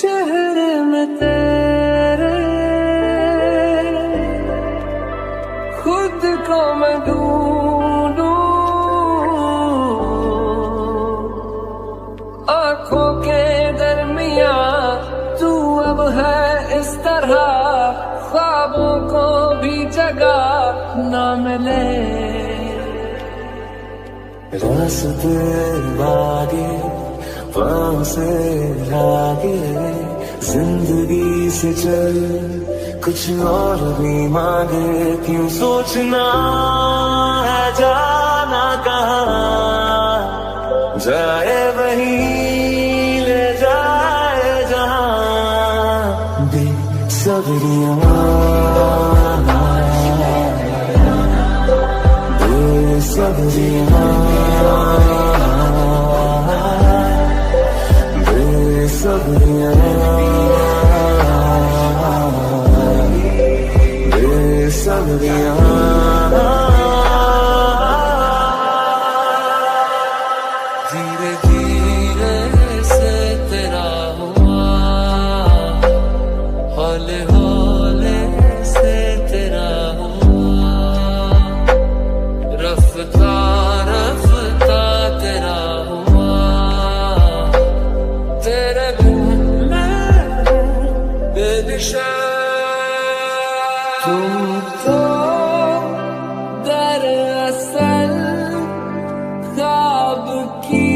चेहरे में तेरे खुद को मैं ढूंढूं, आंखों के दरमिया तू अब है इस तरह, ख्वाबों को भी जगह ना मिले। रास्ते आगे पाँव से लागे, जिंदगी से चल कुछ और भी मांगे। क्यों सोचना है जाना कहाँ, जाए वहीं ले जाए जहाँ। बेसब्रियाँ बेसब्रियाँ बेसब्रियाँ बेसब्रियाँ। धीरे धीरे से तेरा हुआ, हौले हौले से तेरा हुआ, रफ्ता रफ्ता तेरा हुआ। तेरे बिन मैं बेदिशा, तुम तो दरअसल ख्वाब की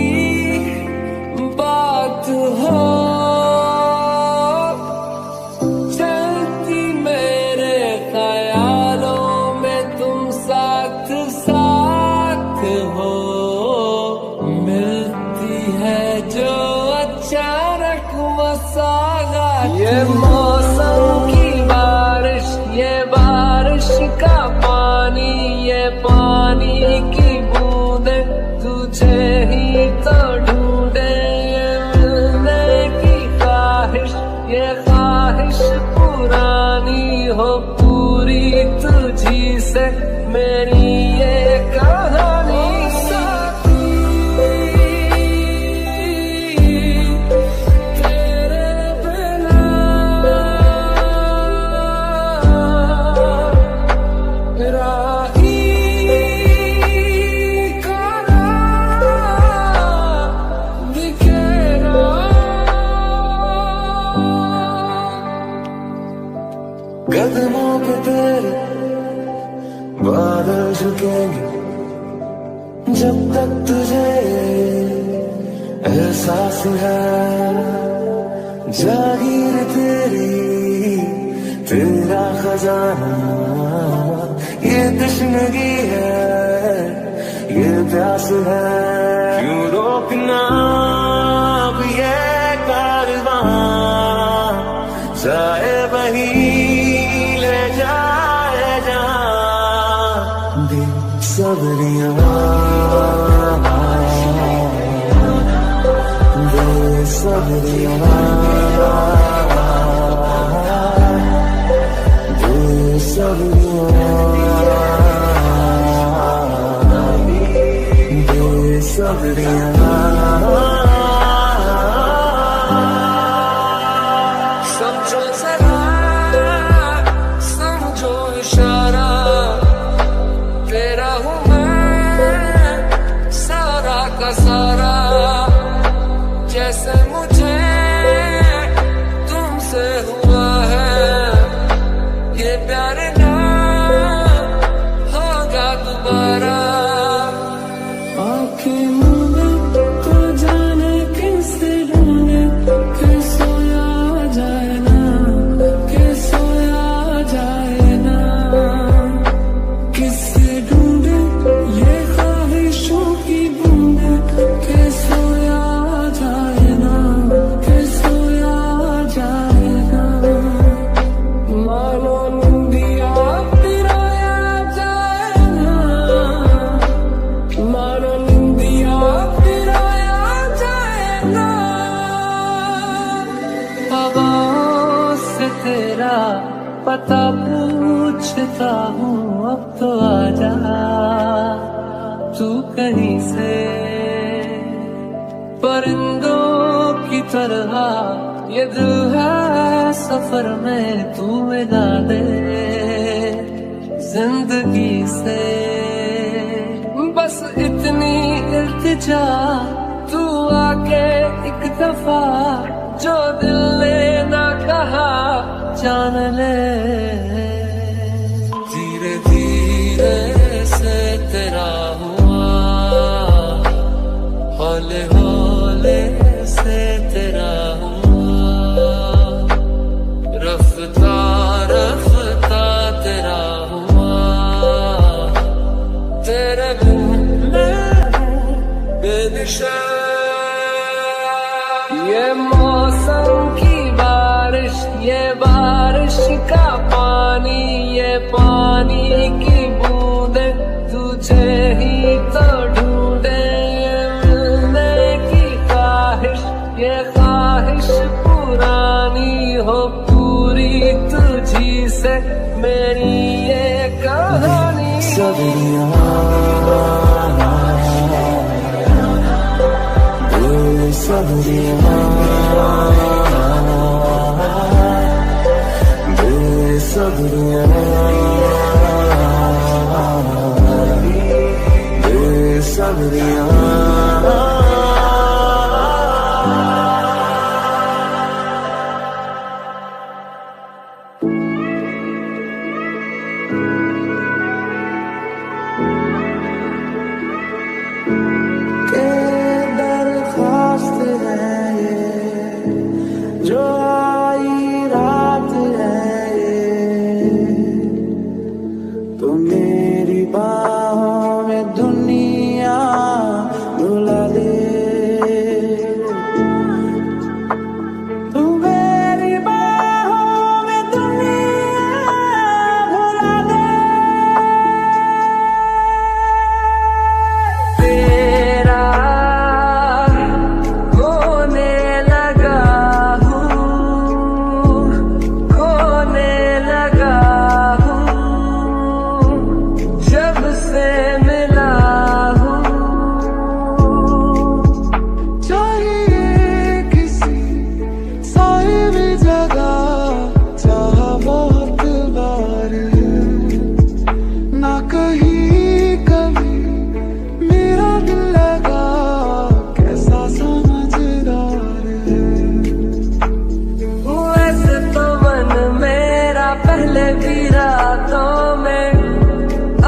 बात हो, चलती मेरे ख्यालों में तुम साथ साथ हो। मिलती है जो अचानक मसागा, ये मौसम की बारिश, ये बारिश का पानी, ये पानी की बूंदे तुझे ही तो ढूंढे। ये मिलने की ख्वाहिश, ये ख्वाहिश पुरानी हो पूरी तुझी से मेरी ये कहानी। कदमों पे तेरे बादल झुकेंगे, जब तक तुझे एहसास है। जागीर तेरी तेरा खजाना, ये तश्नगी है, ये प्यास है। क्यों रोकना अब ये कारवां, जाए वहीं ले जाए जहाँ। बेसब्रियाँ बेसब्रियाँ बेसब्रियाँ बेसब्रियाँ। समझो जरा, समझो इशारा, तेरा हूँ मैं सारा का सारा। जैसे मुझे तुमसे हुआ है, ये प्यार ना होगा दोबारा। आँखें मूंदे तो जाने किससे ढूंढे, कि सोया जाए ना, कि सोया जाए ना। किससे ढूंढे ये ख्वाहिशों की बूंदे, कि सोया जाए ना, कि सोया जाए ना। मानो निंदिया पिराया जाए ना, मानो निंदिया पिराया जाए ना। हवाओं से तेरा पता पूछता हूँ, अब तो आजा तू कहीं से। परिंदों की तरह ये दिल है सफर में तू मिला दे जिंदगी से, बस इतनी इल्तिजा तू आके एक दफा जो दिल ने ना कहा जान ले। धीरे धीरे से तेरा हुआ, हौले हौले से तेरा हुआ, रफ्ता रफ्ता तेरा हुआ, तेरे बिन बेनिशान। ये मौसम की बारिश, ये बारिश का पानी, ये पानी की बूंदे तुझे ही तो ढूंढे। ये मिलने की ख्वाहिश, ये ख्वाहिश पुरानी हो पूरी तुझी से मेरी ये कहानी। सवरियां बेसबरियां बेसबरियां बेसबरियां। जो आई रात है ये, तो मेरी बाहों में दुनिया भुला दे। तू मेरी बाहों में दुनिया भुला दे। तेरा रातों में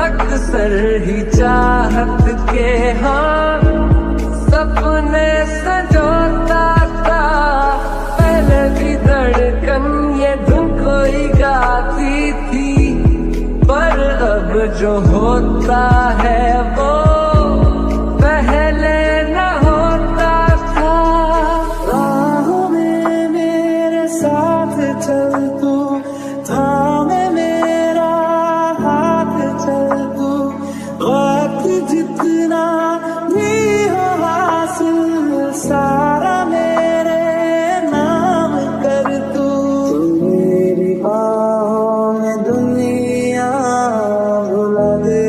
अक्सर ही चाहत के हाँ सपने सजोता था। पहले भी धड़कन ये धुन कोई गाती थी, पर अब जो होता है वो पहले न होता था। राहों में मेरे साथ चल तू, थामे मेरा हाथ चल तू, वक्त जितना भी हो हासिल सारा मेरे नाम कर तू। मेरी बाहों में दुनिया भुला दे।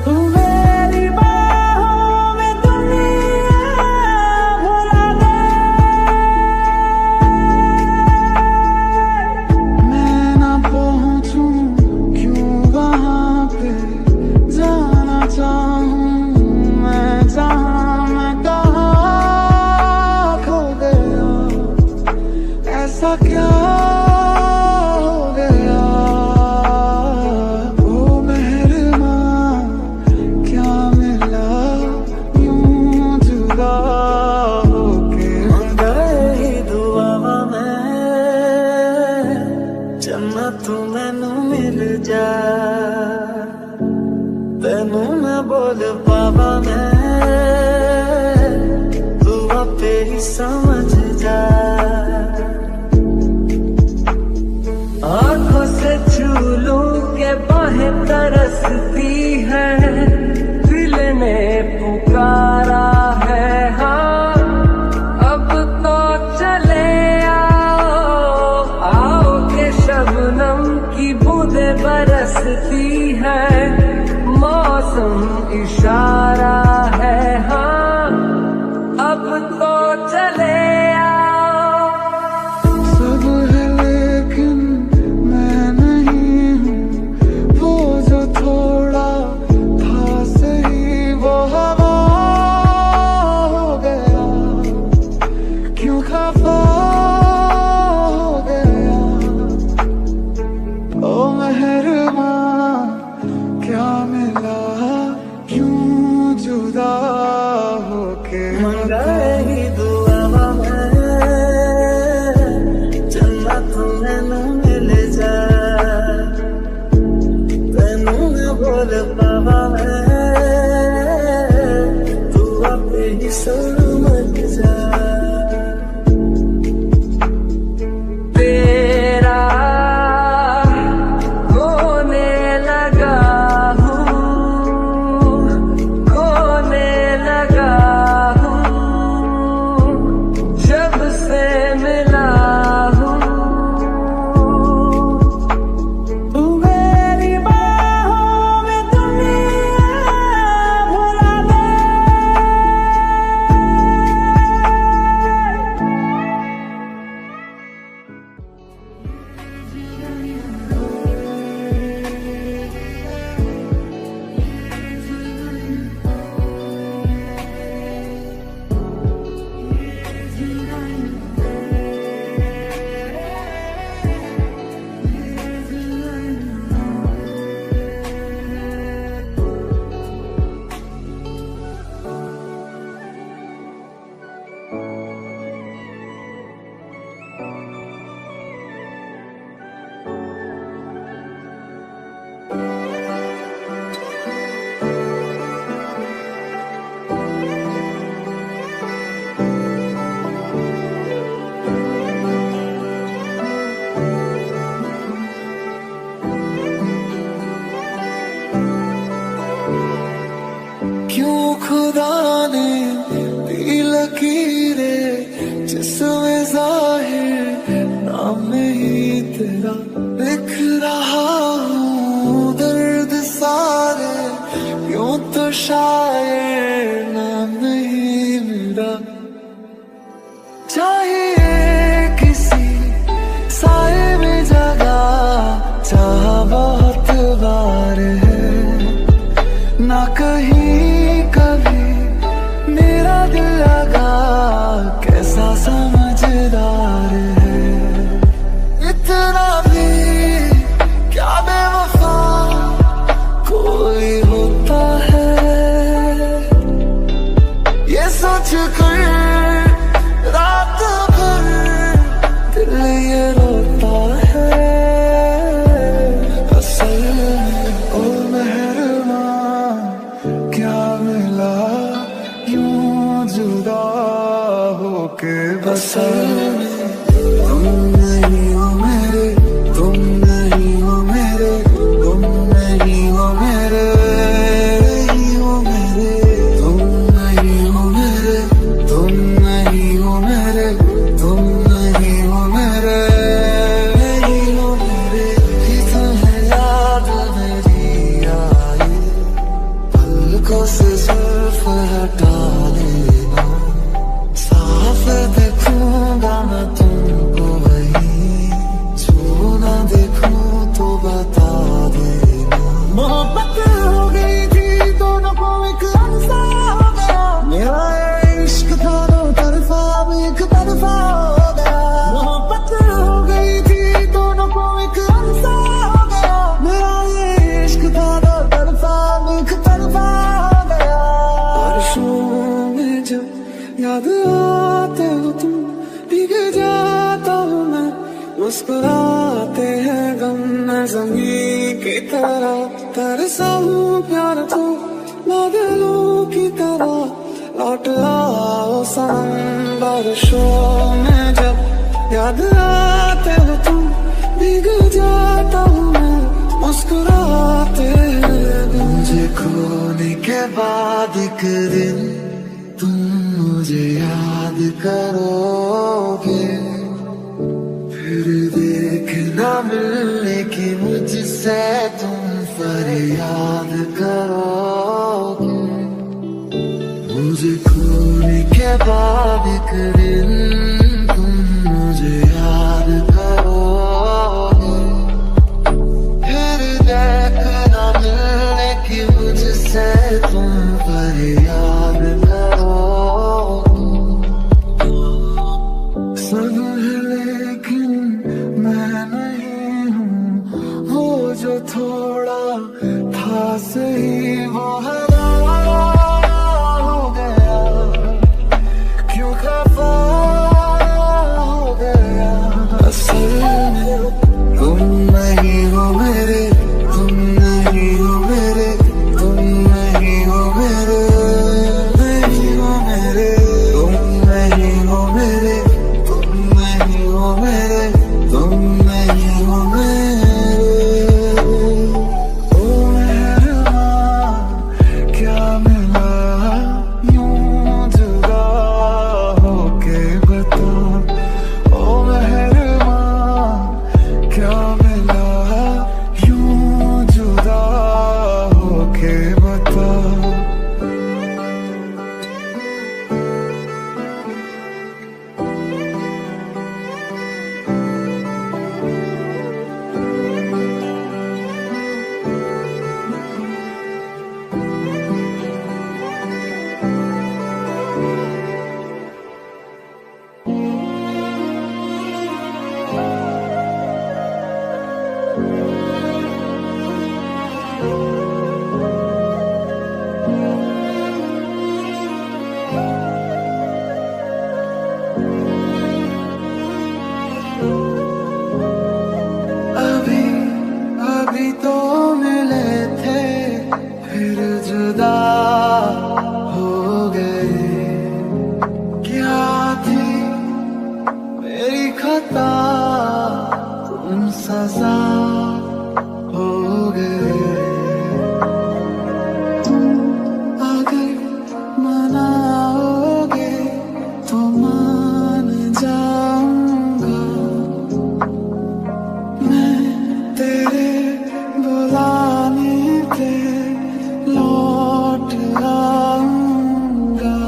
तू मेरी बाहों में दुनिया भुला दे। मैं ना पहुंचूं क्यों वहां पे जाना चाहूं मैं, जहां मैं कहाँ खो गया। ऐसा क्या हो गया ओ मेहरबान, क्या मिला यूं जुदा होके। गए दुआ में जन्नत मैनू मिल जा, तेनू मैं बोल पावा मैं, तू आपे ही समझ जा। आंखों से छू लूं के बाहें तरसती है, दिल ने पुकारा है हाँ अब तो चले आओ। आओ के शबनम की बूंदें बरसती है, मौसम इशारा है हाँ अब तो मंगा ही दुआ मैं जन्नत मैनू मिल जा तेनू ना बोल पावा मैं तू आपे ही समझ जा क्यों खुदा ने दी लकीरें जिसमें जाहिर नाम ही तेरा लिख रहा हूँ दर्द सारे यूं तो शायर नाम ही मेरा चाहिए किसी साए में जगह चाह बहुत बार है ना कहीं कभी मेरा दिल लगा कैसा समझदार है इतना भी क्या बेवफा कोई होता है ये सोच कर रात भर दिल ये रोता है असल में ओ मेहरमा क्या मिला यूं जुदा होके बसा तुम नहीं हो मेरे तुम नहीं हो मेरे तुम नहीं हो मेरे नहीं हो मेरे तुम नहीं हो मेरे तुम नहीं हो मेरे तुम नहीं हो मेरे नहीं हो मेरे तुम्हें याद मेरी आई पलकों से जुल्फ हटा लेना साफ देखूंगा मैं तुमको वही जो ना देखूं तो बता देना मोहब्बत हो गई थी दोनों को एक लम्हा हो गया मेरा ये इश्क था दो तरफा अब एक तरफा हो गया मोहब्बत हो गई थी दोनों को एक लम्हा हो गया मेरा ये इश्क था दो तरफा अब एक तरफा हो गया बारिशों में जब याद आते हो तुम भीग जाता हूँ मैं मुस्कुराते हैं गम में ज़मीं की तरह तरसा हूँ प्यार तो बादलों की तरह लौट आओ सनम बारिशों में जब याद आते हो तुम भीग जाता हूँ मैं मुस्कुराते हैं मुझे खोने के बाद एक दिन तुम मुझे याद करोगे फिर देखना मिलने की मुझसे तुम फरियाद करोगे मुझे खोने के बाद एक दिन तुम मुझे याद करोगे फिर देखना मिलने की मुझसे तुम फरियाद करोगे सब है लेकिन मैं नहीं हूँ वो जो थोड़ा था सही वो हरा हो गया मजा हो गए। तुम अगर मनाओगे तो मान जाऊंगा, मैं तेरे बुलाने पे लौट आऊंगा।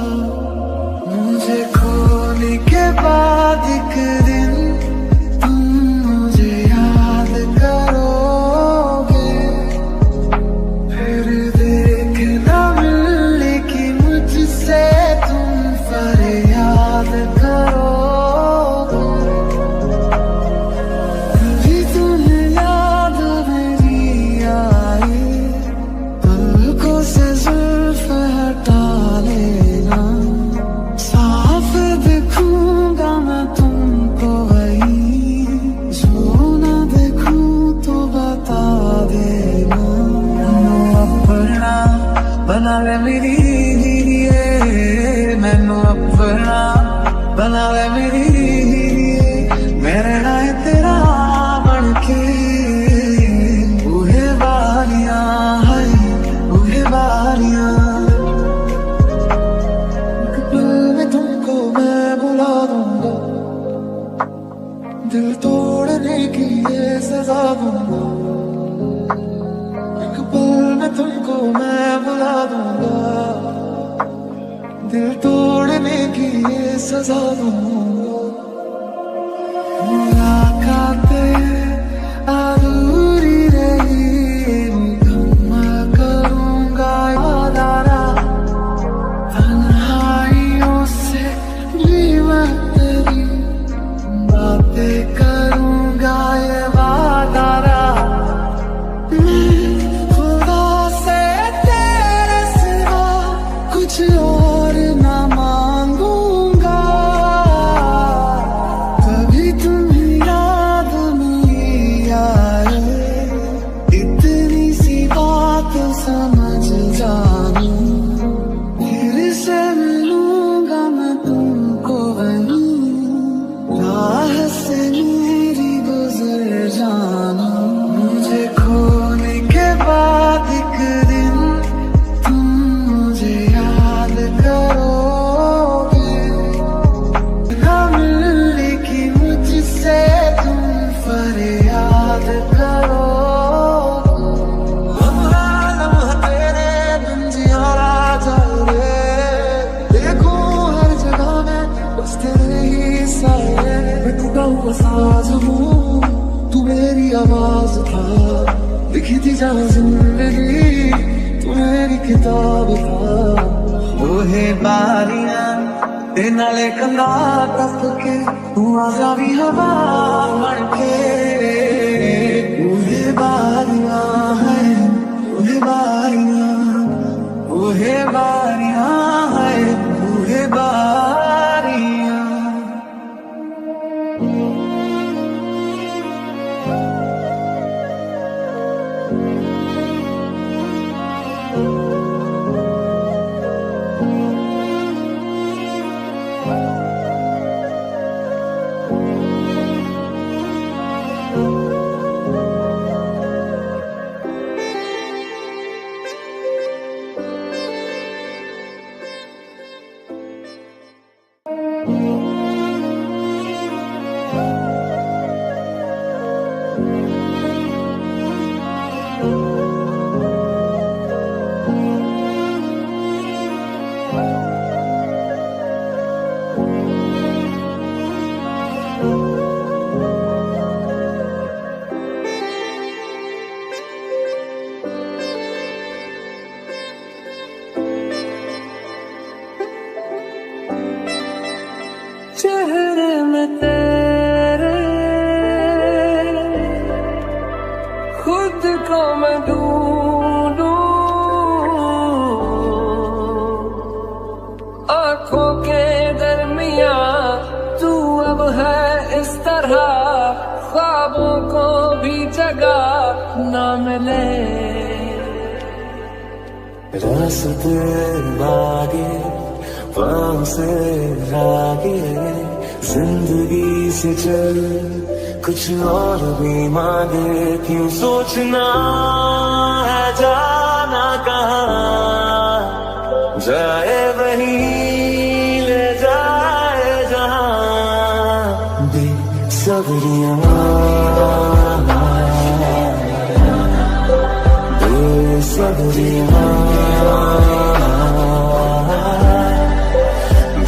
मुझे खोने के बाद एक दिन तुम मुझे याद करोगे, फिर देखना मिलने की मुझसे तुम फरियाद करोगे। कभी तुम्हें याद मेरी आई, पलकों से जुल्फ हटा लेना, साफ देखूंगा मैं तुमको वही, जो ना देखूं तो बता देना। मैनू अपना बना ले मेरी, मैनू अपना बना ले मेरी, मेरे नाल तेरा बनके। उहे बारियां है उहे बारियां, एक पल में तुमको मैं बुला दूंगा, दिल तोड़ने की ये सजा दूंगा। एक पल में तुमको मैं बुला दूंगा, दिल तोड़ने की ये सजा दूंगा। मुलाकातें अधूरी रही, मैं करूंगा यादारा, तन्हाइयों से भी मैं तेरी बातें करूंगा ये वादारा। मैं खुदा से तेरे सिवा कुछ और ना मांगूंगा, कभी तुम्हें याद नहीं आए, इतनी सी बात समझ जानी, फिर से मिलूंगा मैं तुमको वहीं, राह से मेरी गुजर जाना। मुझे खोने के बाद एक दिन तुम मुझे याद करोगे, ना मिलने की मुझसे तुम फरियाद करोगे। लम्हा लम्हा तेरे बिन जियारा जाए रे, देखूं हर जगह में बस तेरे ही साए। मैं टूटा हुआ साज हूँ, तू मेरी आवाज था, लिखी थी जहाँ जिंदगी तू मेरी किताब था। ओहे बारियां ते नाले कंधा टप के, तू आजा भी हवा बनके। ओहे बारियां है ओहे बारियां, ओहे बारियां है ओहे बारियां। चेहरे में तेरे खुद को मैं ढूंढूं, आंखों के दरमिया तू अब है इस तरह, ख्वाबों को भी जगह ना मिले। रास्ते लागे पाँव से लागे, जिंदगी से चल कुछ और भी मांगे, क्यों सोचना है जाना कहाँ, जाए वहीं ले जाए जहाँ। बेसब्रियाँ बेसब्रियाँ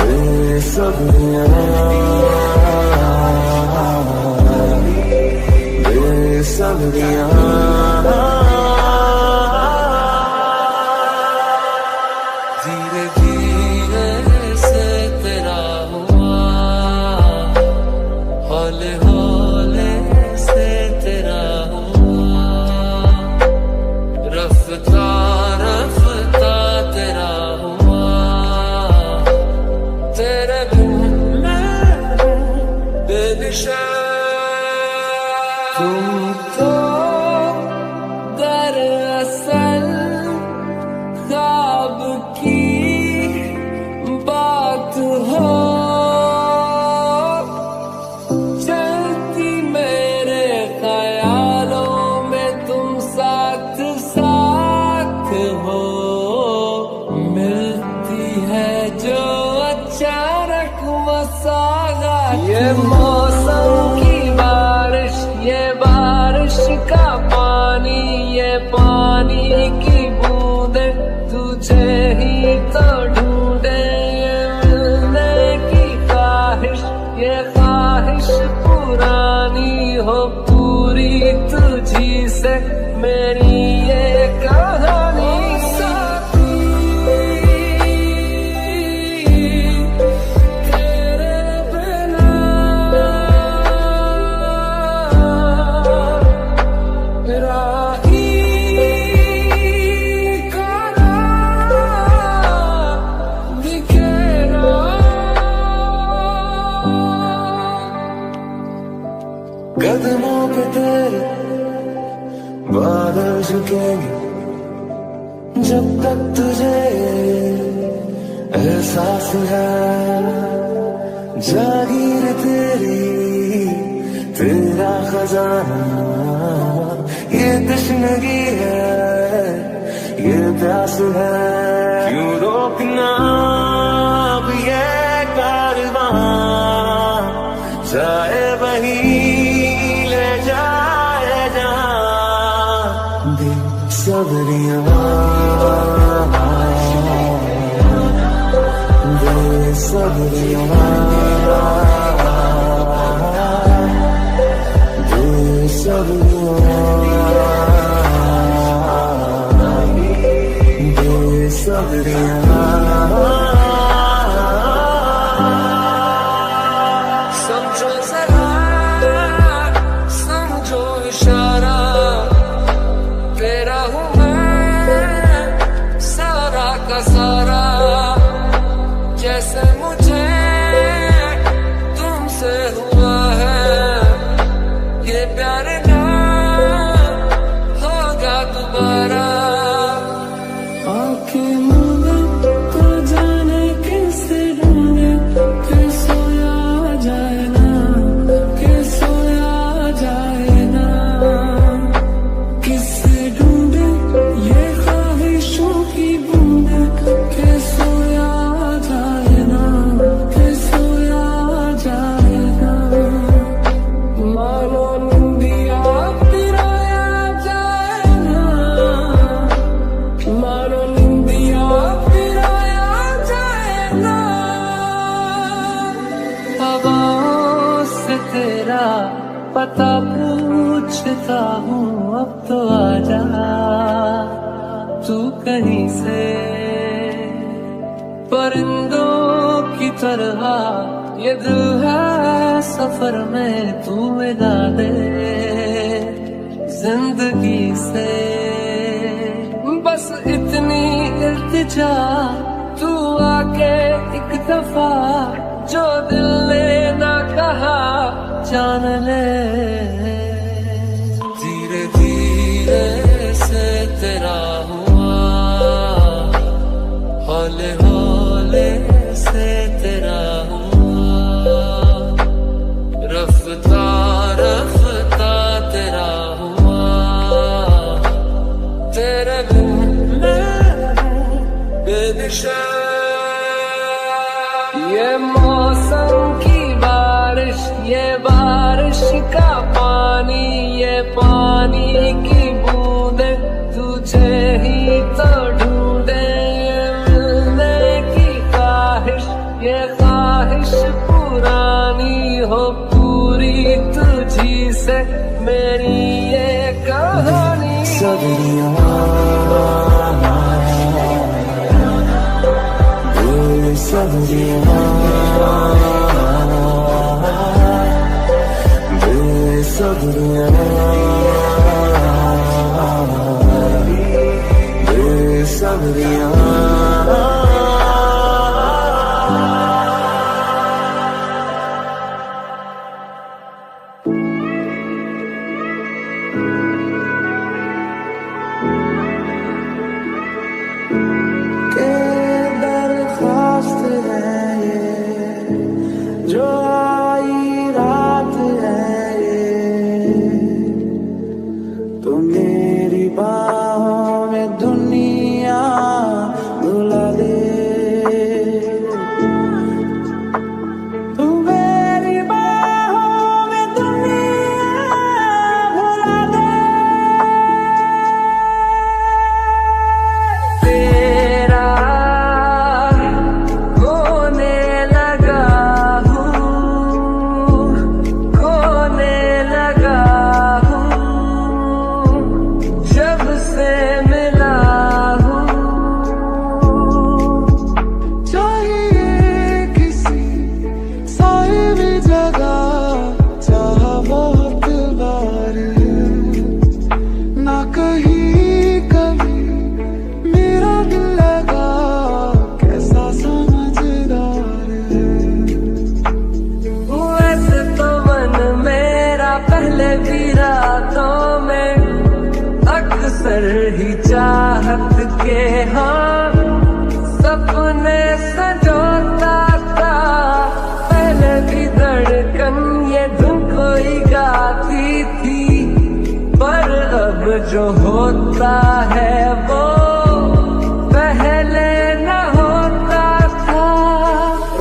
बेसब्रियाँ बेसब्रियाँ। धीरे धीरे से तेरा हुआ, हौले हौले से तेरा हुआ, रफ्ता रफ्ता तेरा हुआ, तेरे बिन मैं बेदिशा। तुम तो दरअसल ख्वाब की बात हो, चलती मेरे ख्यालों में तुम साथ साथ हो, मिलती है जो अचानक मसागा। ये मौसम की बारिश, ये बारिश का पानी, ये पानी की बूंदे तुझे ही तो ढूंढे, ये मिलने की ख्वाहिश, ये ख्वाहिश पुरानी हो पूरी तुझी से मेरी ये कहानी। कदमों पे तेरे बादल झुकेंगे, जब तक तुझे एहसास है, जागीर तेरी तेरा खजाना, ये तश्नगी है, ये प्यास है, क्यों रोकना अब ये कारवां, जाए वहीं ले जाए जहाँ। बेसब्रियाँ बेसब्रियाँ बेसब्रियाँ बेसब्रियाँ। समझो जरा, समझो इशारा, तेरा हूँ मैं सारा का सारा, जैसे मुझे तुमसे हुआ है, ये प्यार ना होगा दोबारा। आँखें मूंदे तो जाने किससे ढूंढे, कि सोया जाए ना, कि सोया जाए ना, किससे ढूंढे ये ख्वाहिशों की बूंदे, कि सोया जाए ना, कि सोया जाए ना। मानो निंदिया पिराया जाए ना, मानो निंदिया पिराया जाए ना। हवाओं से तेरा पता पूछता हूँ, अब तो आजा तू कहीं से, परिंदों की तरह ये दिल है सफर में, तू मिला दे जिंदगी से, बस इतनी इल्तिजा तू आके एक दफा, जो दिल ने ना कहा जान ले। धीरे धीरे से तेरा हुआ, हौले हौले से तेरा हुआ, रफ्ता रफ्ता दिशा। ये मौसम की बारिश, ये बारिश का पानी, ये पानी की बूंदे तुझे ही तो ढूंढे। ये मिलने की ख्वाहिश, ये ख्वाहिश पुरानी हो पूरी तुझी से मेरी ये कहानी। सदरिया सदरिया सदरिया सदरिया। जो आई रात है ये, तो मेरी बाहों में दुनिया भुला दे। तू मेरी बाहों में दुनिया भुला दे। तेरा होने लगा अक्सर ही चाहत के हाँ सपने सजोता था। पहले भी धड़कन ये धुन कोई गाती थी, पर अब जो होता है वो पहले न होता था।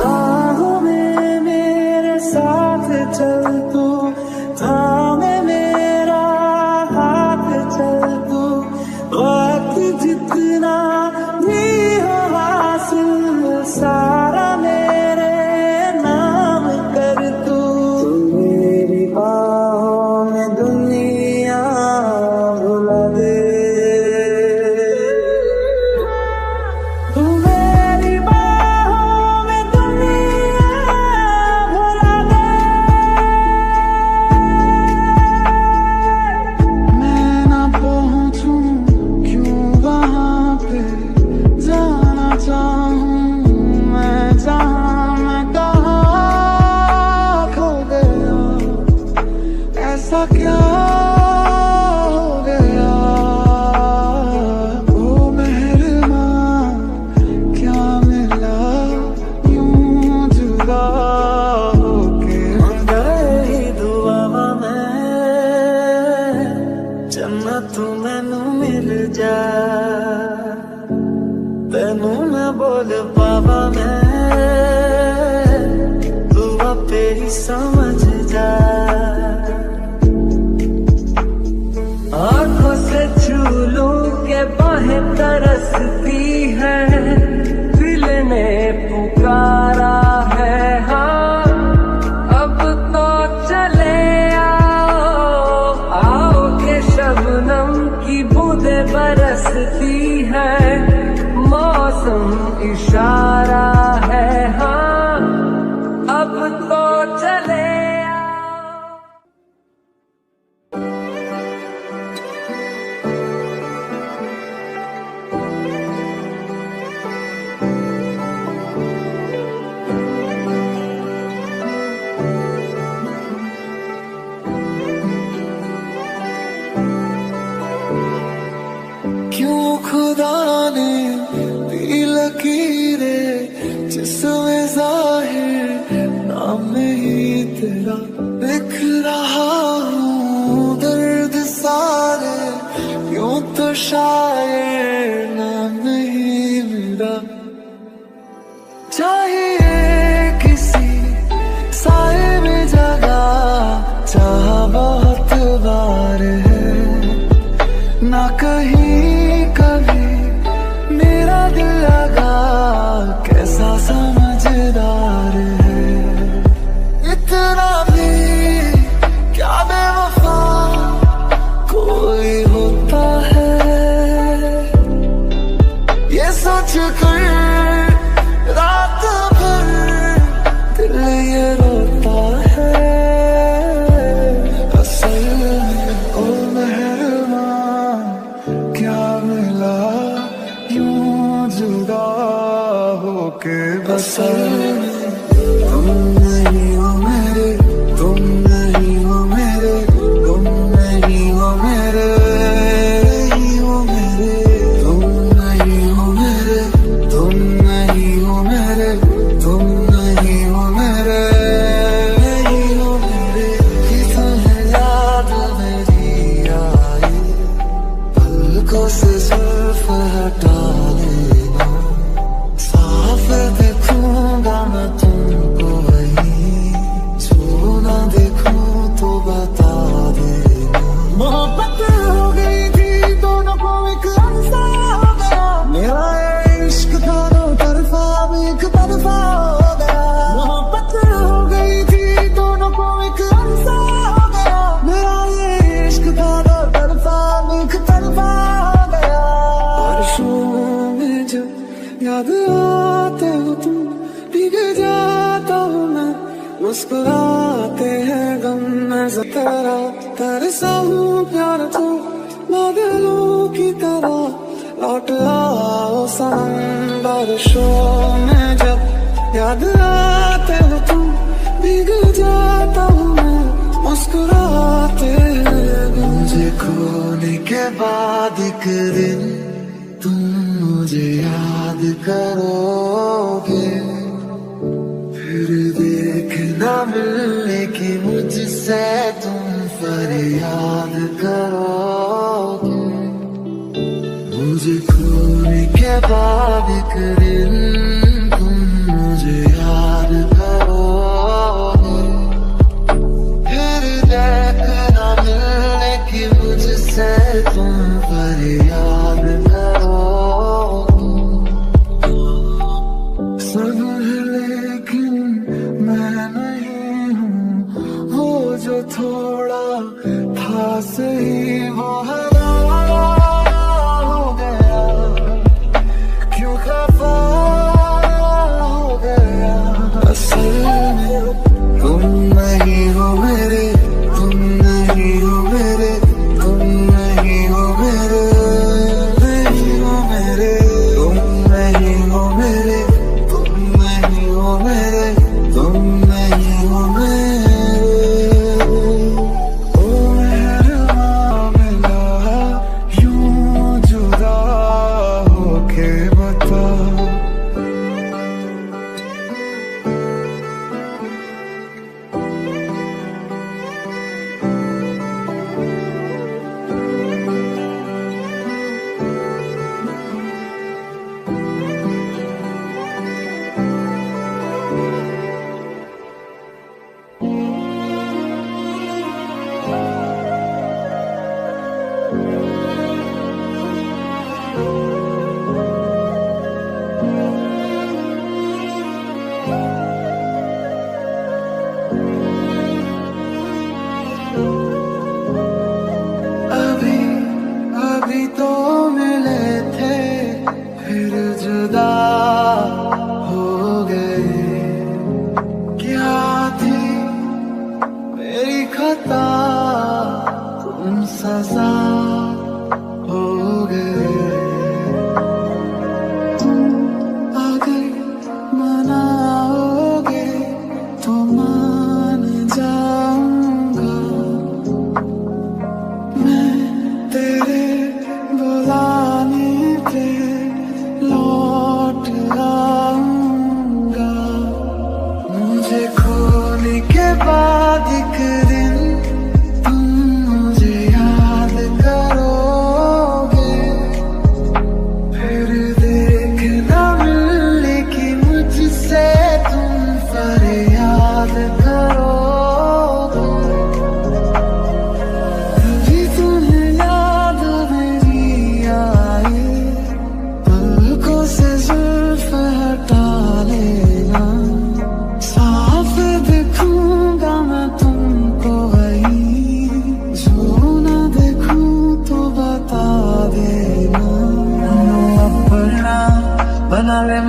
राहों में मेरे साथ चल तू, थामे मेरा हाथ चल तू। वक्त जितना भी हो हासिल सारा मेरे नाम कर तू। मेरी बाहों में दुनिया भुला दे। तू मेरी बाहों में दुनिया भुला दे। मैं ना पहुंचूं क्यों वहां पे, जाना चाहूं मैं जहां, मैं कहाँ खो गया। ऐसा क्या हो गया ओ मेहरबान, क्या मिला यूं जुदा होके। गए ही दुआ में जन्नत मैनू मिल जा। तेनू मैं बोल पावा मैं, तू आपे ही समझ जा। आंखों से छू लूं के बाहें तरसती है, दिल ने पुकारा है हाँ अब तो चले आओ। आओ के शबनम की बूंदें बरसती है, मौसम इशारा है हाँ अब तो चले आओ। क्यों खुदा ने दी लकीरें जिसमें जाहिर नाम नहीं तेरा लिख रहा हूँ दर्द सारे यूं तो शायर नाम नहीं मेरा। जुदा चाहिए किसी साए में जगह, चाह बहुत बार है ना कहीं कभी मेरा दिल लगा, कैसा समझदार है। इतना भी क्या बेवफा कोई होता है, ये सोच कर रात भर दिल ये रोता है। असल में ओ मेहरबान क्या मिला यूं जुदा होके बसा। तुम नहीं हो मेरे, तुम नहीं हो मेरे, तुम नहीं हो मेरे, नहीं हो मेरे, तुम नहीं हो मेरे, तुम नहीं हो मेरे, तुम नहीं हो मेरे, नहीं हो मेरे। तुम्हें याद मेरी आई, पलकों से जुल्फ हटा लेना, साफ देखूंगा मैं तुमको वहीं, जो ना देखूं तो बता देना। मोहब्बत हो गई थी दोनों को एक लम्हा हो गया, मेरा ये इश्क दोनों तरफा अब एक तरफा हो गया। मोहब्बत हो गई थी दोनों को एक लम्हा हो गया, मेरा ये इश्क दोनों तरफा अब एक तरफा हो गया। बारिशों में जब याद आते हो तुम, भीग जाता हूँ मैं, मुस्कुराते हैं गम में जरा, तरसा हूँ प्यार तो बादलों की तरह, लौट आओ सनम। बारिशों में जब याद आते हो तुम, भीग जाता हूँ मैं, मुस्कुराते हैं गम। मुझे खोने के बाद एक दिन तुम मुझे याद करोगे, फिर देखना मिलने की मुझसे तुम फरियाद करोगे। मुझे खोने के बाद एक दिन तुम मुझे याद करोगे, फिर देखना मिलने की मुझसे तुम फरियाद करोगे। सब है लेकिन मैं नहीं हूँ, वो जो थोड़ा था सही वो हमारा हो गया, क्यों खफा हो गया। असल में तुम नहीं हो मेरे, तुम नहीं हो मेरे, तुम नहीं हो मेरे, नहीं हो मेरे, तुम नहीं हो मेरे, तुम नहीं हो मेरे, तुम नहीं हो मेरे। ओ मेहरबान मिला यूं जुदा होके बता। अभी अभी तो मिले थे, फिर जुदा हो गए। क्या थी मेरी खता, तुम सजा हो गए। अगर मनाओगे तो मान जाऊंगा, मैं तेरे बुलाने पे लौट आऊंगा।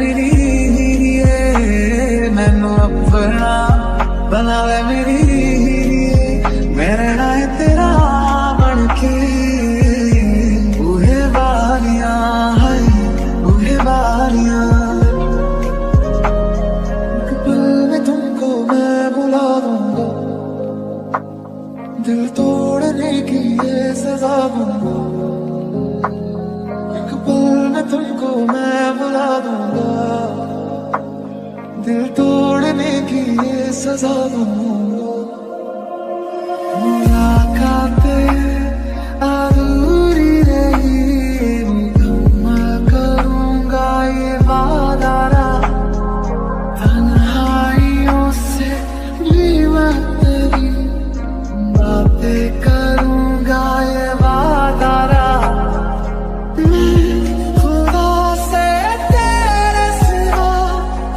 मेरी मैनू अपना बना ले मेरी मैं रहना है तेरा बन के उहे बारियां है उहे बारियां एक पल में तुमको मैं बुला दूंगा दिल तोड़ने की ये सजा दूंगा एक पल में तुमको मैं बुला दूंगा दिल तोड़ने की ये सजा दूंगा मुलाकातें अधूरी रही मैं करूंगा ये वादा तन्हाइयों से भी मैं तेरी बातें करूंगा ये वादा खुदा से तेरे सिवा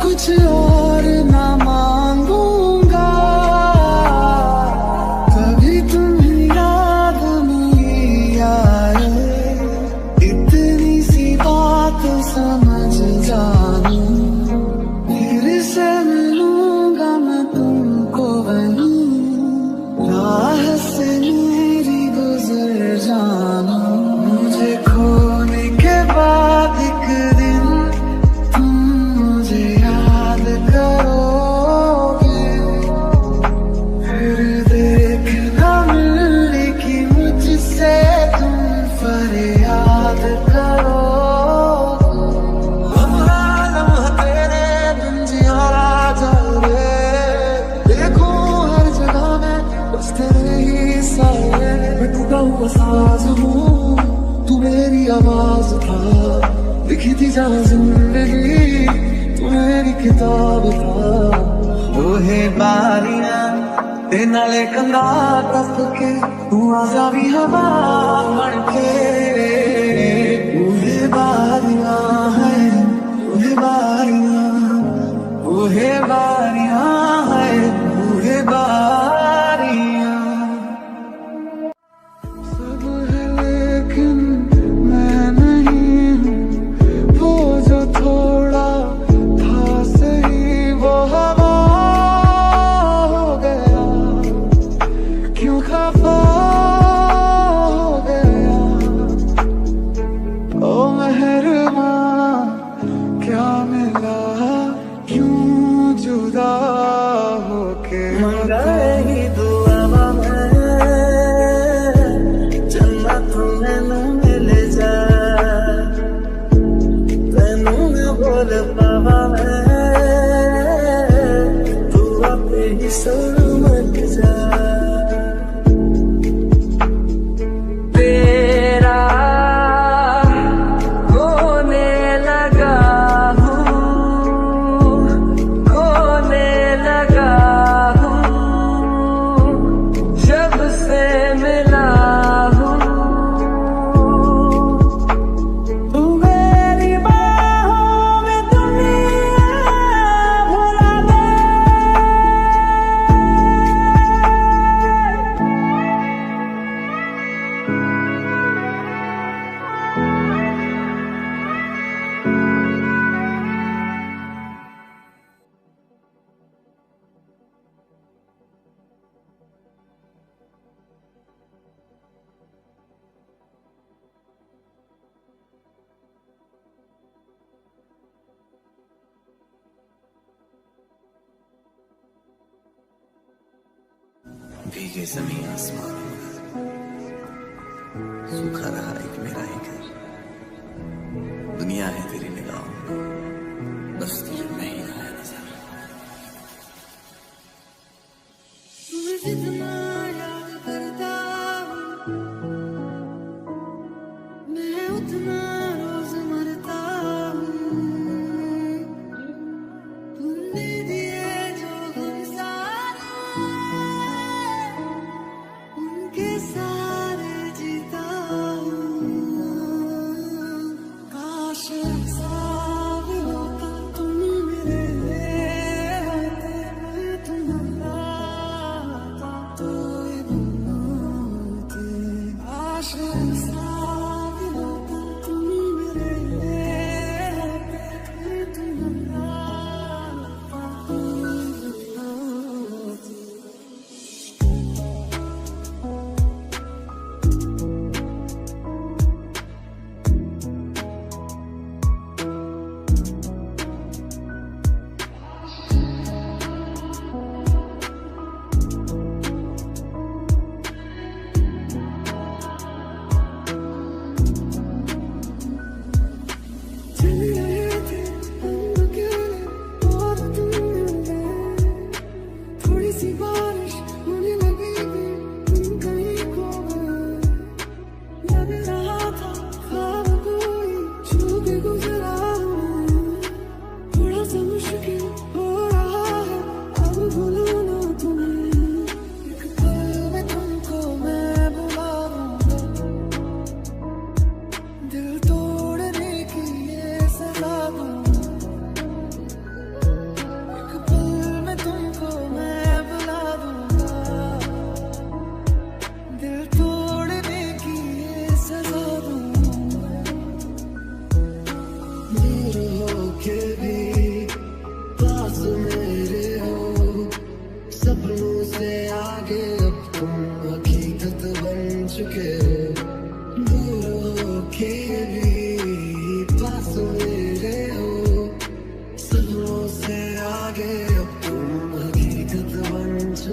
कुछ और ना मांगूंगा कभी तुम्हें याद नहीं आए इतनी सी बात समझ जानू फिर से मिलूंगा मैं तुमको वहीं राह से मेरी गुजर जाना मुझे खोने के बाद एक दिन तुम मुझे याद करोगे फिर देखना मिलने की मुझसे तुम फरियाद करोगे लम्हा लम्हा तेरे बिन जिया जा रे देखूं हर जगह में बस तेरे ही साए मैं टूटा हुआ साज हूँ तू मेरी आवाज था लिखी थी जहाँ जिंदगी तू मेरी किताब था ओहे बारियां ते नाले कंधा टप के तू आजा भी हवा बन के ओहे बारियां है ओहे बारियां ओहे बारियां है ओहे बारियां सब है लेकिन मैं नहीं हूँ वो जो थोड़ा था सही वो हवा हो गया क्यों खफा हो गया ओ मेहरबान क्या मिला क्यों जुदा होके मंगाई दुआ मैं जन्नत मैनू मिल जा तैनू मैं बोल पावा मैं तू आपे ही समझ जा तेरा होने लगा हूँ होने लगा हूँ जब से मिला हूँ तू मेरी बाहों में दुनिया भुला दे भीगे जमीन आसमान सूखा रहा एक मेरा ही घर दुनिया है तेरी निगाहों में बस तुझे मैं ही आया नजर तुम्हें जितना याद करता हूँ मैं उतना रोज मरता हूँ तुमने दिए जो गम सारे उनके सारे जीता हूँ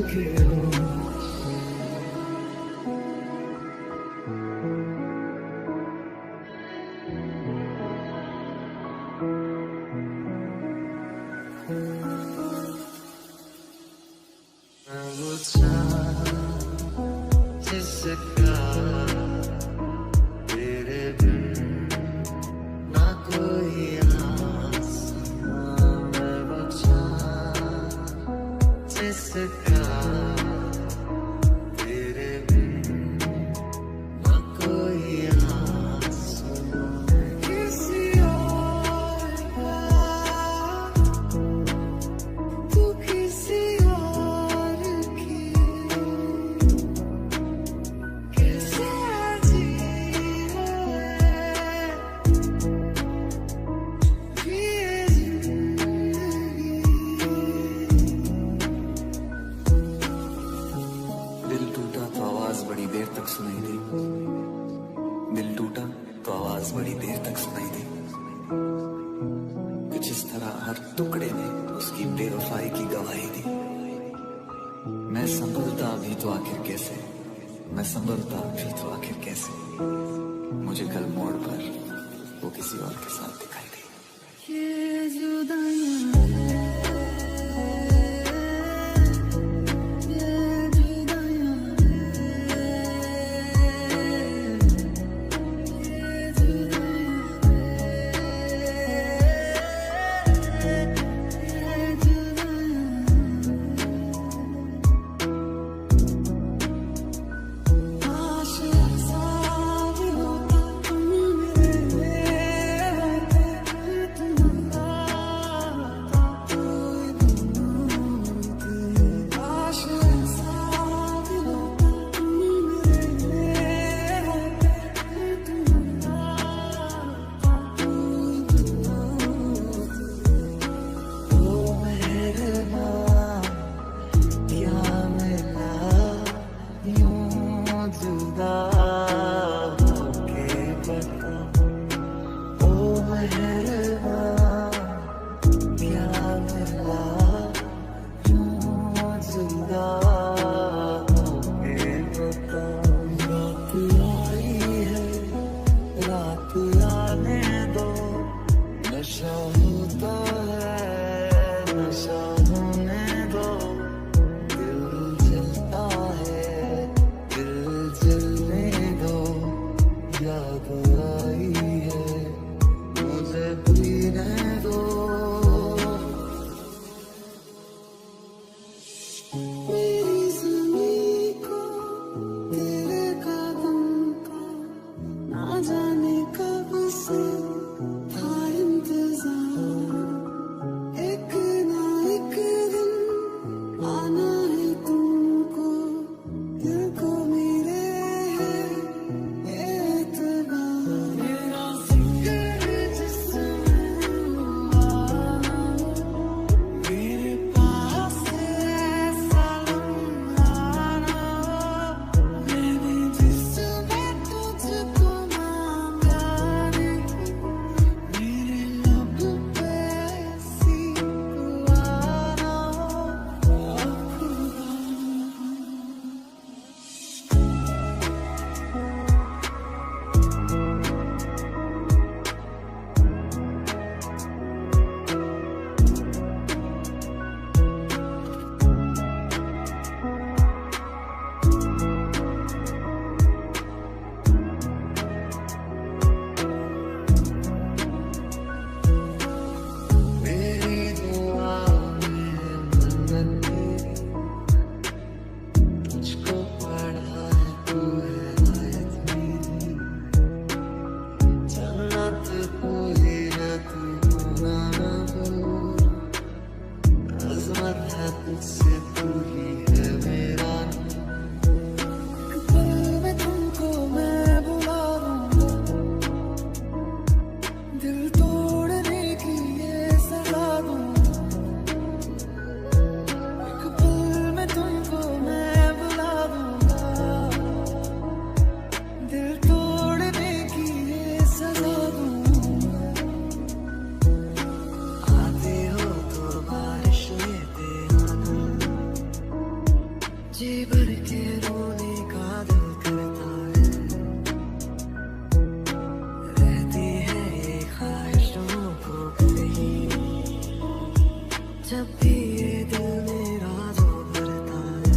क्यों जिसका तेरे बिन ना कोई आसमां मैं बचा जिसका तेरे बिन ना कोई आसमां किसी और का तू किसी और की कैसे जी ये जिंदगी। दिल टूटा तो आवाज बड़ी देर तक सुनाई दी, दिल टूटा तो आवाज बड़ी देर तक सुनाई दी। कुछ इस तरह हर टुकड़े ने उसकी बेवफाई की गवाही दी। मैं संभलता भी तो आखिर कैसे, मैं संभलता भी तो आखिर कैसे। मुझे कल मोड़ पर वो किसी और के साथ दिखाई दी। ये जुदाइयां जुदा होके बता ओ मेहरबान क्या मिला यूं जुदा होके बता। रात आई है रात आने दो नशा होता है नशा होने दो दिल जलता है दिल जलने दो याद आई है मुझे पीने दो। मेरी ज़मीं को तेरे कदम का ना जाने कब से था इंतज़ार एक ना एक जब भी ये दिल मेरा जो भरता है,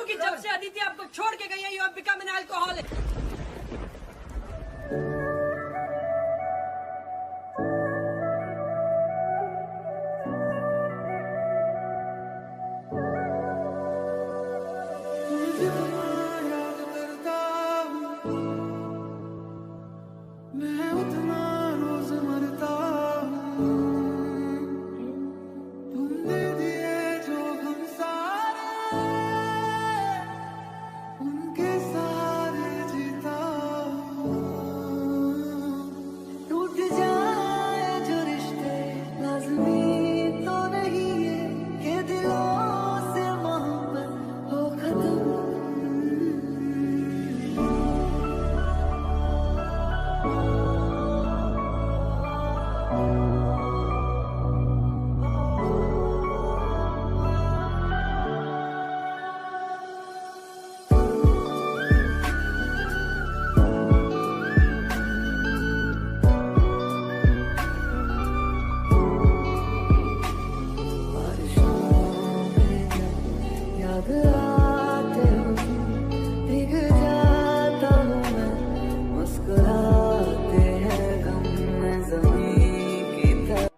कि जब से अदिति आपको छोड़ के गई है, you have become an alcoholic. मैं उतना रोज मरता हूँ, तुमने दिए जो हम सारे, उनके सारे जीता हूँ। टूट जाए जो रिश्ते लाज़मी तो नहीं है कि दिलों से मोहब्बत हो खत्म। याद आते हो भीग जाता हूँ मैं, मुस्कुराते हैं गम में ज़मीं की तरह।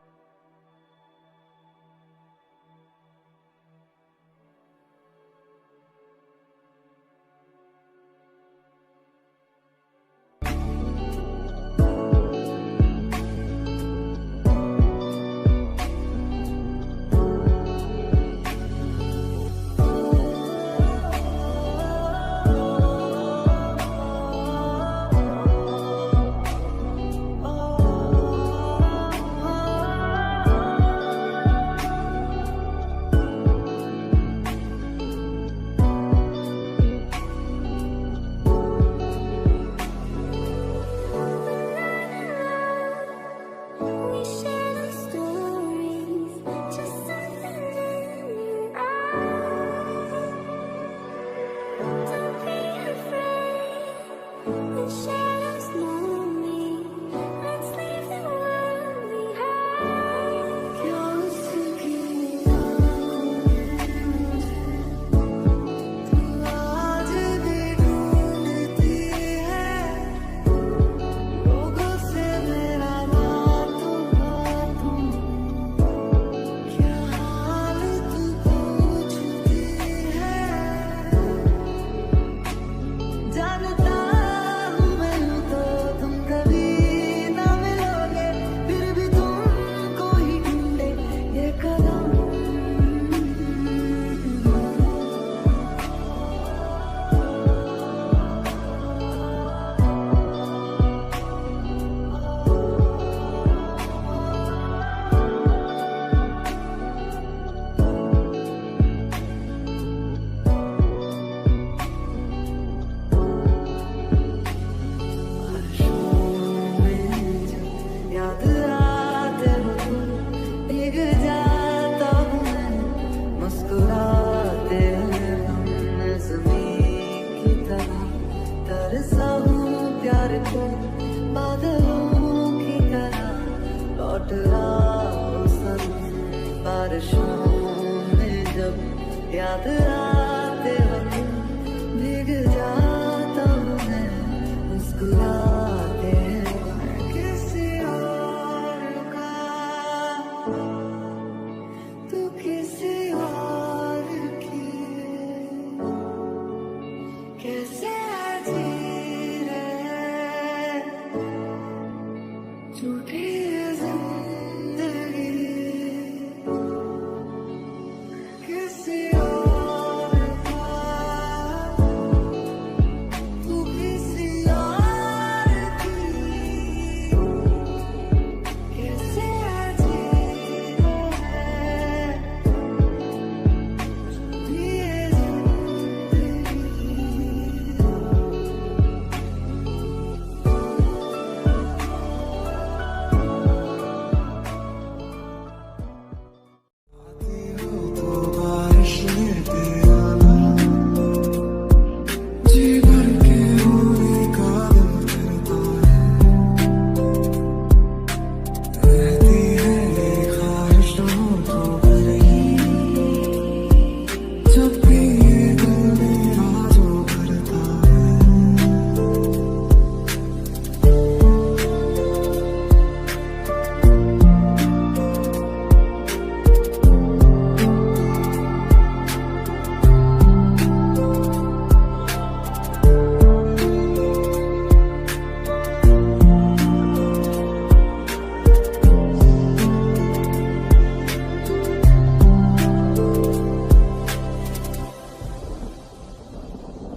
We share our stories, just something in your eyes. Don't be afraid when shadows know me. Let's leave the world behind. क्या उसकी तू आज भी ढूंढती है, लोगों से मेरा बातों बातों क्या हाल तू पूछती है। जानता हूँ मैं यूँ तो तुम कभी ना मिलोगे, फिर भी तुमको ही ढूंढे ये कदम। याद आते हो तुम भीग जाता हूँ मैं, मुस्कुराते हैं हम ज़मीं की तरह। तरसा हूँ प्यार को बादलों की तरह, लौट आओ सनम बारिशों में जब याद आते हो तुम भीग जाता हूँ मैं, मुस्कुराते हैं किसी और का, तू किसी और की। कैसे जी रहे झूठी जिंदगी किसी और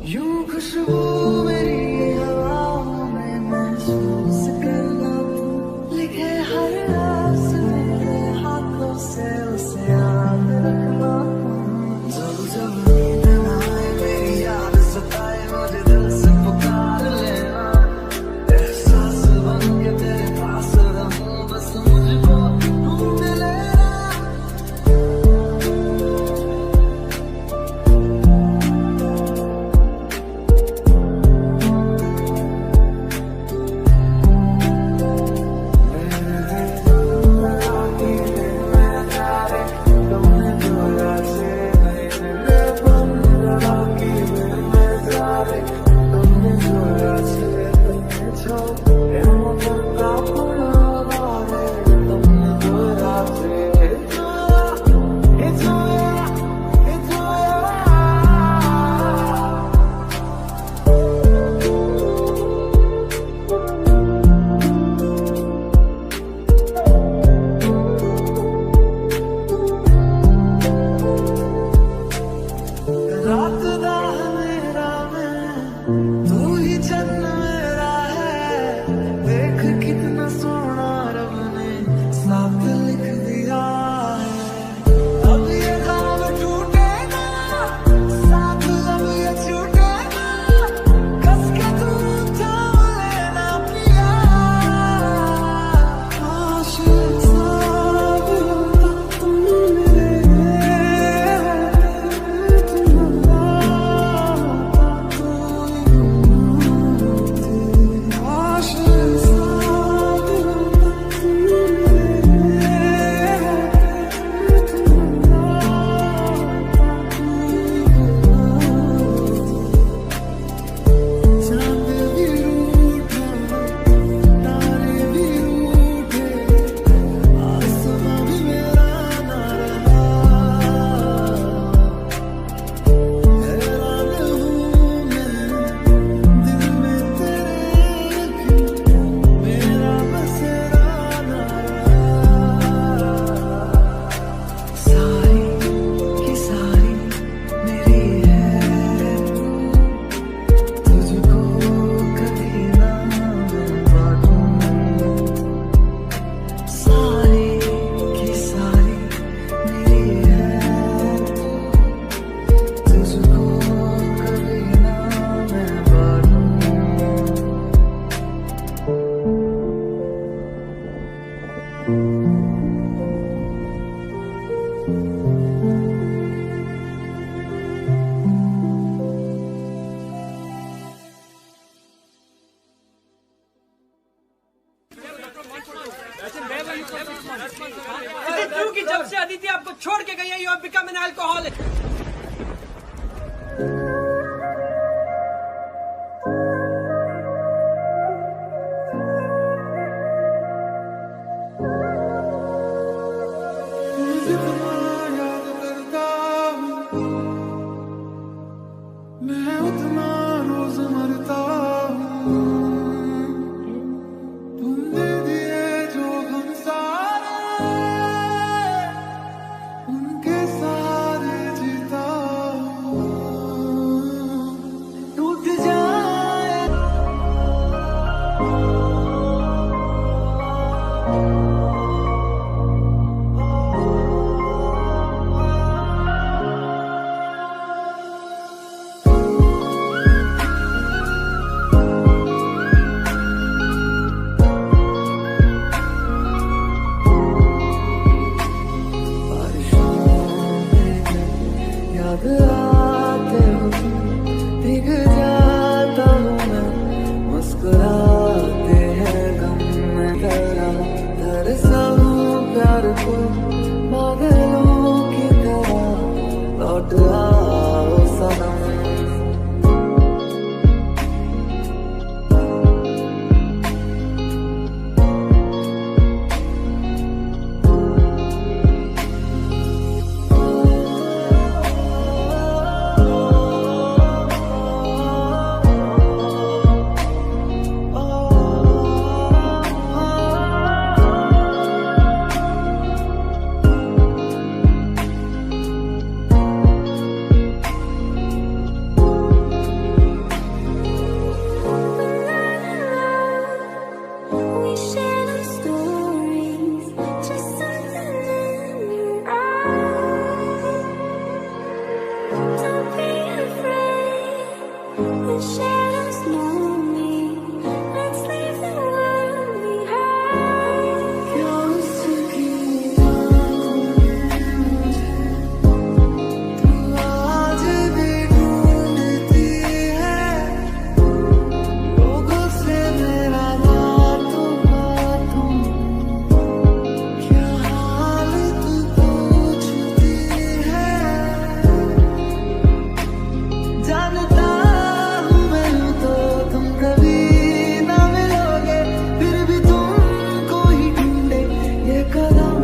यूं खुशबू मेरी हवाओं में महसूस करना तू लिखे हर रास मेरे हाथों से उसे याद रखना जब जब नींद न आए मेरी याद सताए मुझे दिल से पुकार लेना एहसास बन के तेरे पास रहूं बस मुझको ढूंढ लेना रात दा मेरा मैं तू ही चन्न मेरा है देख कितना सोना रब ने साथ लिख दिया है अब ये ख्वाब टूटेगा साथ अब ये छूटेगा कस के तू थाम लेना पिया आशिक साथ तुम Is it true कि जब से अदिति आपको छोड़ के गई है you have become an alcoholic? जितना याद करता हूँ मैं उतना रोज मरता हूँ तुमने दिए जो गम सारे उनके सारे जीता हूँ टूट जाए The shadows know me. Let's leave the world behind. क्या उसकी आँखों में मुझे तू आज भी ढूंढती है, लोगों से मेरा बातों बातों क्या हाल तू पूछती है। जानता हूँ मैं तो तुम कभी ना मिलोगे, फिर भी तुमको ही ढूंढे ये कदम।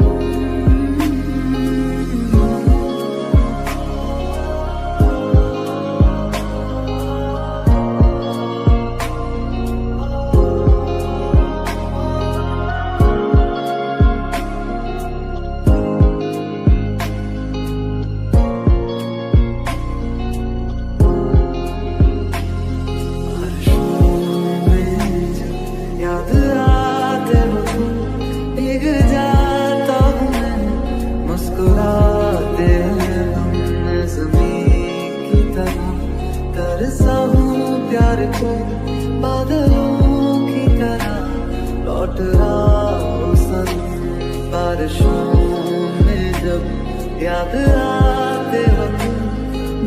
याद आते हो तुम, भीग जाता हूँ मैं, मुस्कुराते हैं हम ज़मीन की तरह। तरसा हूँ प्यार को बादलों की तरह, लौट रहा हूँ सनम बारिशों में जब याद आते हो तुम,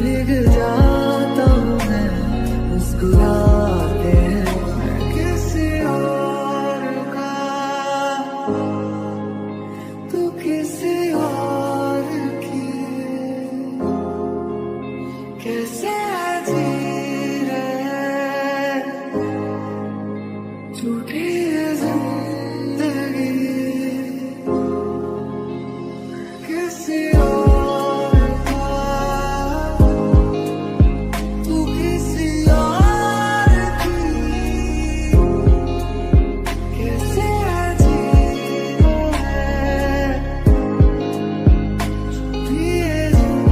भीग जाता हूँ मैं, मुस्कुराते हैं मैं किसी और का, तू किसी और की। कैसे जी रहे झूठी ये जिंदगी, किसी और का, तू किसी और की। कैसे जी रहे झूठी ये जिंदगी।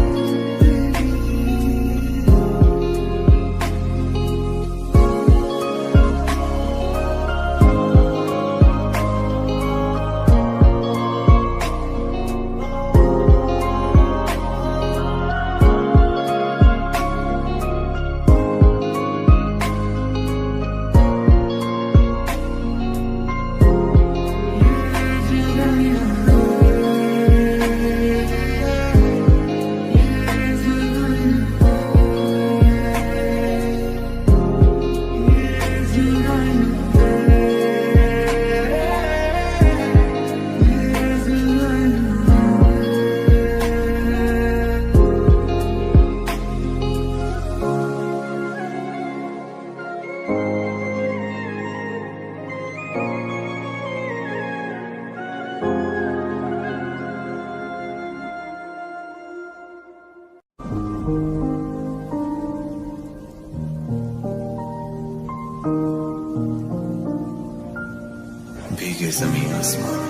भीगे जमीन आसमान,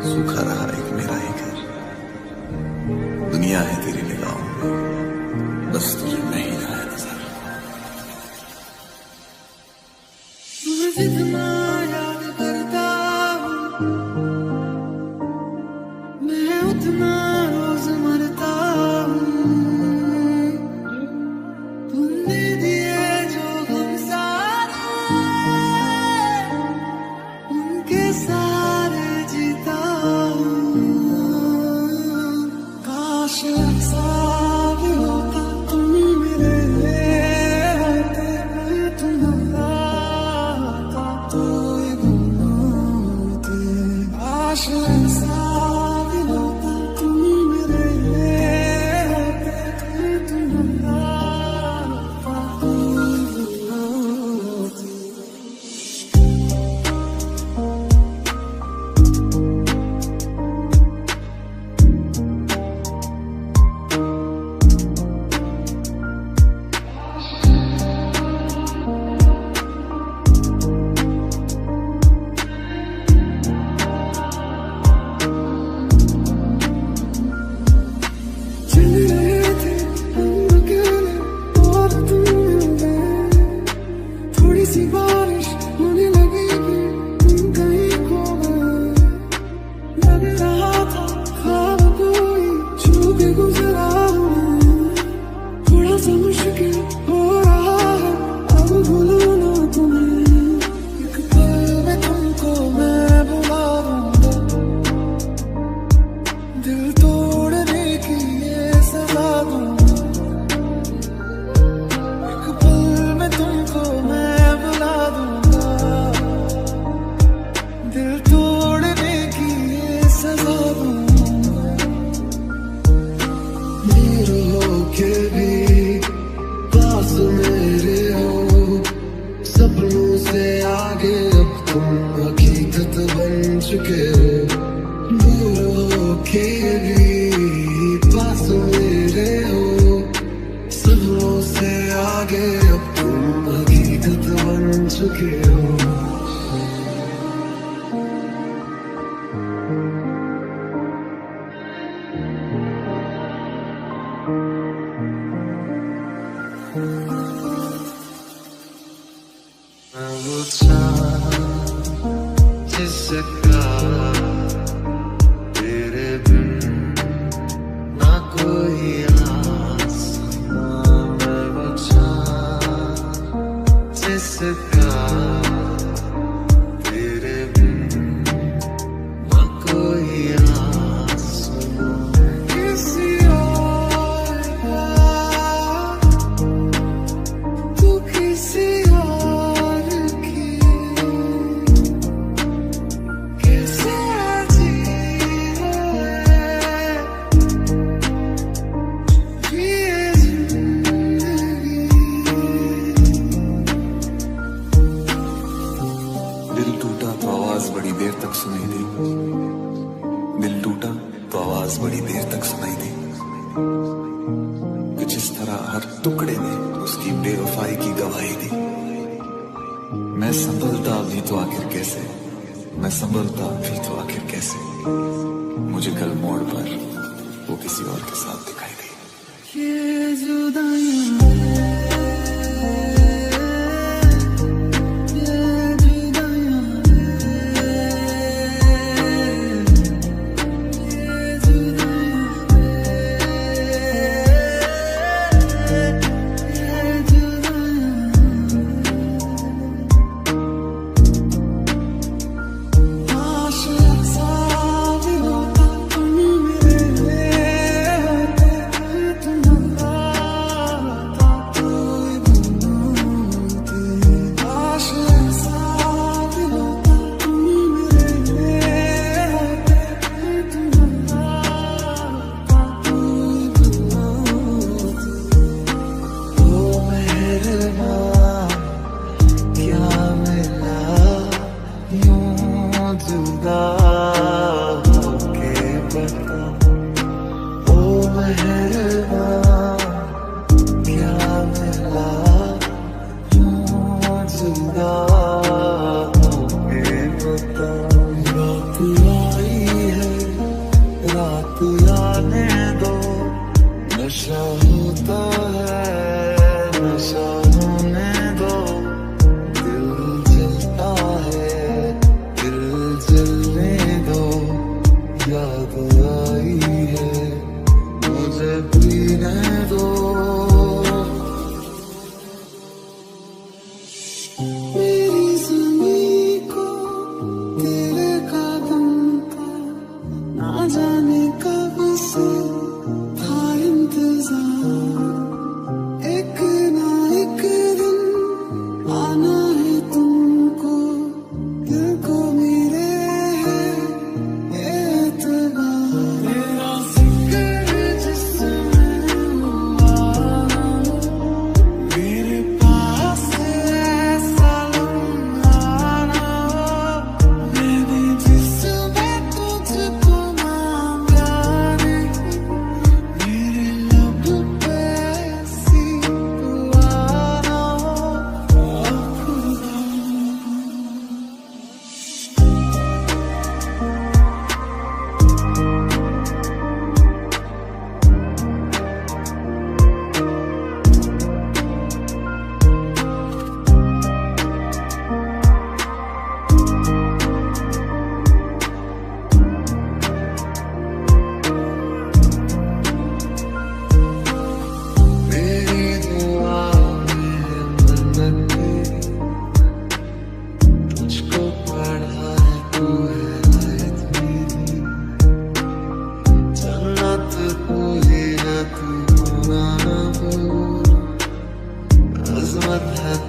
सूखा रहा एक मेरा ही घर। दुनिया है तेरी निगाहों में, बस तुझे नहीं रहा है नजर। तुम्हें जितना याद करता हूँ मैं, उतना रोज मरता हूँ। तुमने दिए जो गम सारे, उनके सारे जीता हूँ। काश ऐसा भी होता तुम मेरे होते, मैं तुम्हारा सा मुश्किल हो रहा है अब भूलना तुम्हें। एक पल में तुमको मैं बुला दूंगा, दिल तोड़ने की ये सजा दूंगा। एक पल में तुमको मैं बुला दूंगा, दिल तोड़ने की ये सजा दूंगा। दूर होके भी पास मेरे हो, सपनों से आगे अब तुम हकीकत बन चुके हो। दूर होके भी पास मेरे हो, सपनों से आगे अब तुम हकीकत बन चुके हो। मैं वो चाँद जिसका तेरे बिन ना कोई आसमां। मैं वो चाँद जिसका तेरे बिन ना कोई आसमां। किसी और का तू किसी और की कैसे जी ये जिंदगी। दिल टूटा तो आवाज बड़ी देर तक सुनाई दी। दिल टूटा तो आवाज बड़ी देर तक सुनाई दी। कुछ इस तरह हर टुकड़े ने उसकी बेवफाई की गवाही दी। मैं संभलता भी तो आखिर कैसे, मैं संभलता भी तो आखिर कैसे। मुझे कल मोड़ पर वो किसी और के साथ दिखाई दी। ये जुदाइयां नशा होता है, नशा होने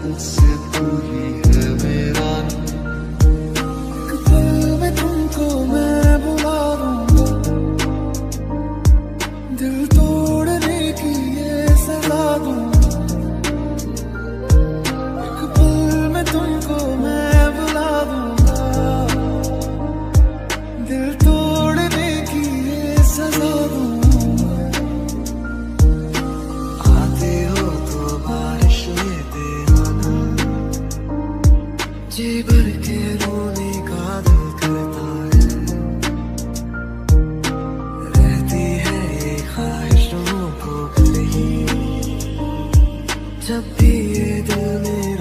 तुझसे तू ही है मेरा एक पल में तुमको मैं बुला दूंगा दिल तोड़ने की ये सजा दूंगा एक पल में तुमको मैं बुला दूंगा दिल तोड़ने की ये सजा दूंगा आते हो तो बारिश लेते आना जी भर के रोने का दिल करता है रहती है ये ख्वाहिशों को कहीं जब भी ये दिल में